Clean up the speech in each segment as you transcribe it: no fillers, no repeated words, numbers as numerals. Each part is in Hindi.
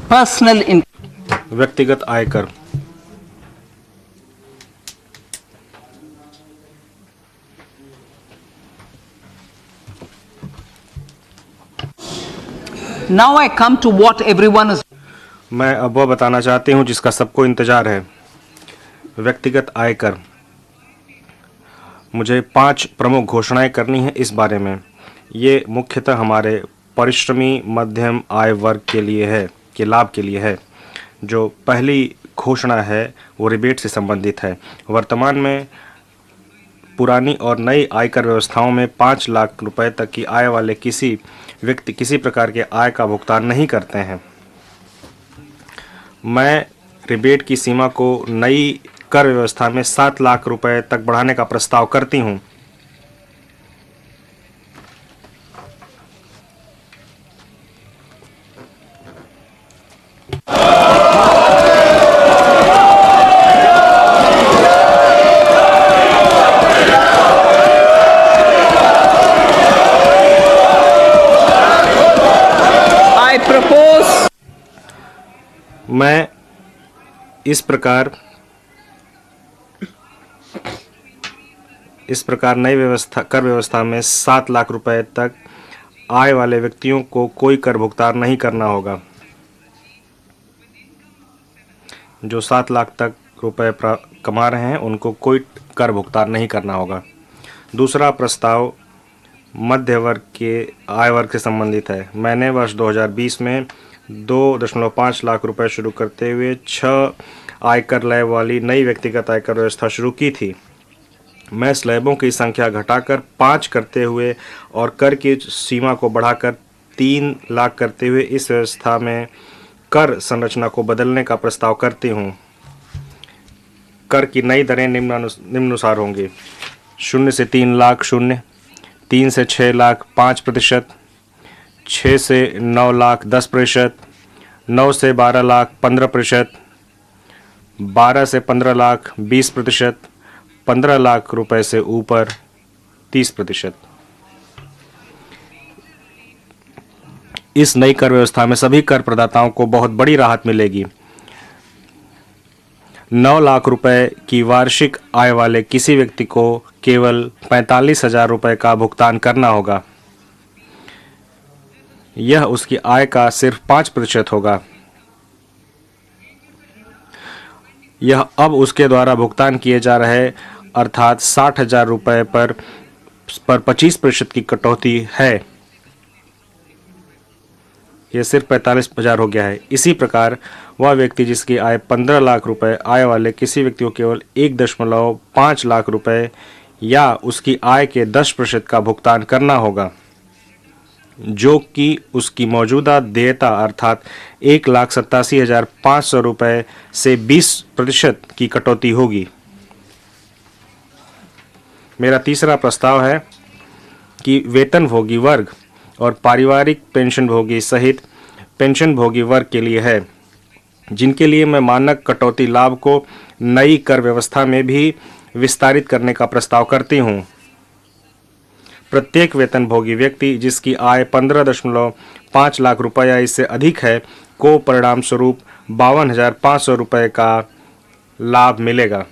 personal income. व्यक्तिगत आयकर। Now I come to what everyone is. मैं अब वह बताना चाहती हूँ जिसका सबको इंतजार है, व्यक्तिगत आयकर। मुझे 5 प्रमुख घोषणाएं करनी है इस बारे में। ये मुख्यतः हमारे परिश्रमी मध्यम आय वर्ग के लिए है, के लाभ के लिए है। जो पहली घोषणा है वो रिबेट से संबंधित है। वर्तमान में पुरानी और नई आयकर व्यवस्थाओं में 5 लाख रुपए तक की आय वाले किसी व्यक्ति किसी प्रकार के आय का भुगतान नहीं करते हैं। मैं रिबेट की सीमा को नई कर व्यवस्था में 7 लाख रुपए तक बढ़ाने का प्रस्ताव करती हूं। I propose मैं इस प्रकार नई कर व्यवस्था में 7 लाख रुपए तक आय वाले व्यक्तियों को कोई कर भुगतान नहीं करना होगा। जो 7 लाख तक रुपए कमा रहे हैं उनको कोई कर भुगतान नहीं करना होगा। दूसरा प्रस्ताव मध्य वर्ग के आय वर्ग से संबंधित है। मैंने वर्ष 2020 में 2.5 लाख रुपए शुरू करते हुए 6 आयकर लय वाली नई व्यक्तिगत आयकर व्यवस्था शुरू की थी। मैं स्लैबों की संख्या घटाकर 5 करते हुए और कर की सीमा को बढ़ाकर 3 लाख करते हुए इस व्यवस्था में कर संरचना को बदलने का प्रस्ताव करती हूँ। कर की नई दरें निम्नानुसार होंगी: 0 से 3 लाख 0, 3 से 6 लाख 5%, 6 से 9 लाख 10%, 9 से 12 लाख 15%, 12 से 15 लाख 20%, 15 लाख रुपए से ऊपर 30%। इस नई कर व्यवस्था में सभी कर प्रदाताओं को बहुत बड़ी राहत मिलेगी। 9 लाख रुपए की वार्षिक आय वाले किसी व्यक्ति को केवल 45,000 रुपए का भुगतान करना होगा। यह उसकी आय का सिर्फ 5% होगा। यह अब उसके द्वारा भुगतान किए जा रहे अर्थात 60,000 रुपए पर 25% की कटौती है। यह सिर्फ 45,000 हो गया है। इसी प्रकार वह व्यक्ति जिसकी आय 15 लाख रुपए आय वाले किसी व्यक्ति को केवल 1.5 लाख रुपए या उसकी आय के 10% का भुगतान करना होगा, जो कि उसकी मौजूदा देयता अर्थात 1,87,500 रुपए से 20% की कटौती होगी। मेरा तीसरा प्रस्ताव है कि वेतनभोगी वर्ग और पारिवारिक पेंशनभोगी सहित पेंशनभोगी वर्ग के लिए है, जिनके लिए मैं मानक कटौती लाभ को नई कर व्यवस्था में भी विस्तारित करने का प्रस्ताव करती हूँ। प्रत्येक वेतनभोगी व्यक्ति जिसकी आय 15.5 लाख रुपए या इससे अधिक है को परिणाम स्वरूप 52,500 रुपए का लाभ मिलेगा।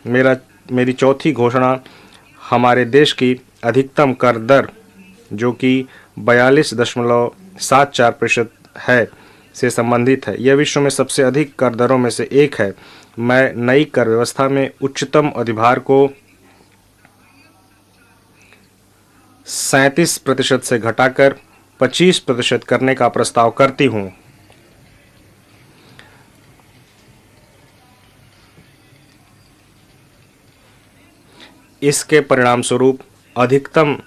मेरी चौथी घोषणा हमारे देश की अधिकतम कर दर जो कि 42.74% है से संबंधित है। यह विश्व में सबसे अधिक कर दरों में से एक है। मैं नई कर व्यवस्था में उच्चतम अधिभार को 37% से घटाकर 25% करने का प्रस्ताव करती हूँ। इसके परिणाम स्वरूप अधिकतम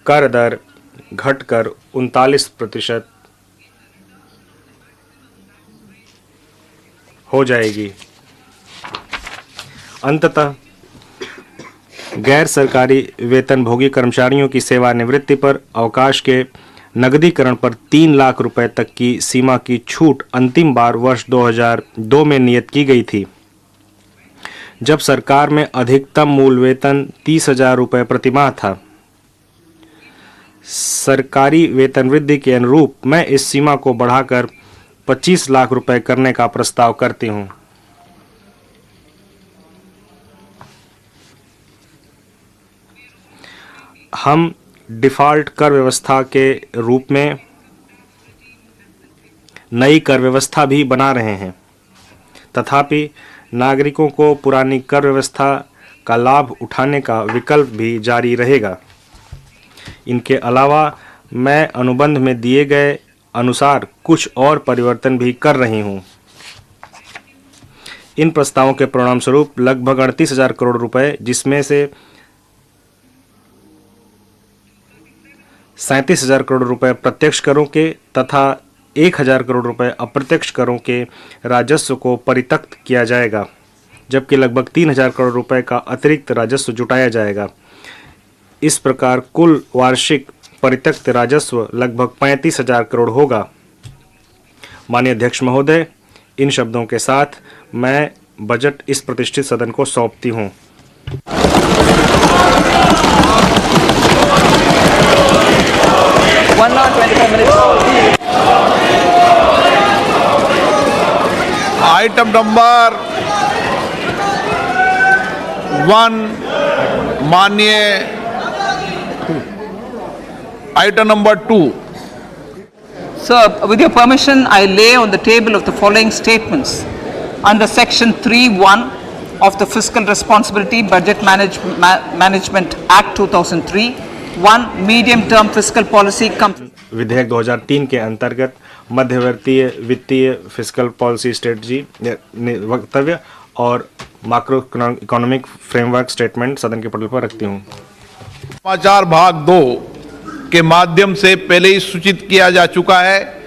कर दर घटकर 39% हो जाएगी। अंततः गैर सरकारी वेतनभोगी कर्मचारियों की सेवानिवृत्ति पर अवकाश के नकदीकरण पर 3 लाख रुपए तक की सीमा की छूट अंतिम बार वर्ष 2002 में नियत की गई थी, जब सरकार में अधिकतम मूल वेतन 30,000 रुपए प्रतिमाह था। सरकारी वेतन वृद्धि के अनुरूप मैं इस सीमा को बढ़ाकर 25 लाख रुपए करने का प्रस्ताव करती हूं। हम डिफ़ॉल्ट कर व्यवस्था के रूप में नई कर व्यवस्था भी बना रहे हैं, तथापि नागरिकों को पुरानी कर व्यवस्था का लाभ उठाने का विकल्प भी जारी रहेगा। इनके अलावा मैं अनुबंध में दिए गए अनुसार कुछ और परिवर्तन भी कर रही हूं। इन प्रस्तावों के परिणाम स्वरूप लगभग 38,000 करोड़ रुपए, जिसमें से 37,000 करोड़ रुपए प्रत्यक्ष करों के तथा 1,000 करोड़ रुपए अप्रत्यक्ष करों के राजस्व को परित्यक्त किया जाएगा, जबकि लगभग 3,000 करोड़ रुपए का अतिरिक्त राजस्व जुटाया जाएगा। इस प्रकार कुल वार्षिक परित्यक्त राजस्व लगभग 35,000 करोड़ होगा। माननीय अध्यक्ष महोदय, इन शब्दों के साथ मैं बजट इस प्रतिष्ठित सदन को सौंपती हूँ। आइटम नंबर 1 माननीय item number 2। Sir, with your permission, I lay on the table of the following statements. Under Section 3(1) of the Fiscal Responsibility Budget Management Act 2003, 1. Medium-term fiscal policy विधेयक 2003 के अंतर्गत मध्यवर्तीय वित्तीय फिस्कल पॉलिसी स्ट्रेटजी वक्तव्य और मैक्रो इकोनॉमिक फ्रेमवर्क स्टेटमेंट सदन के पटल पर रखती हूँ। समाचार भाग 2 के माध्यम से पहले ही सूचित किया जा चुका है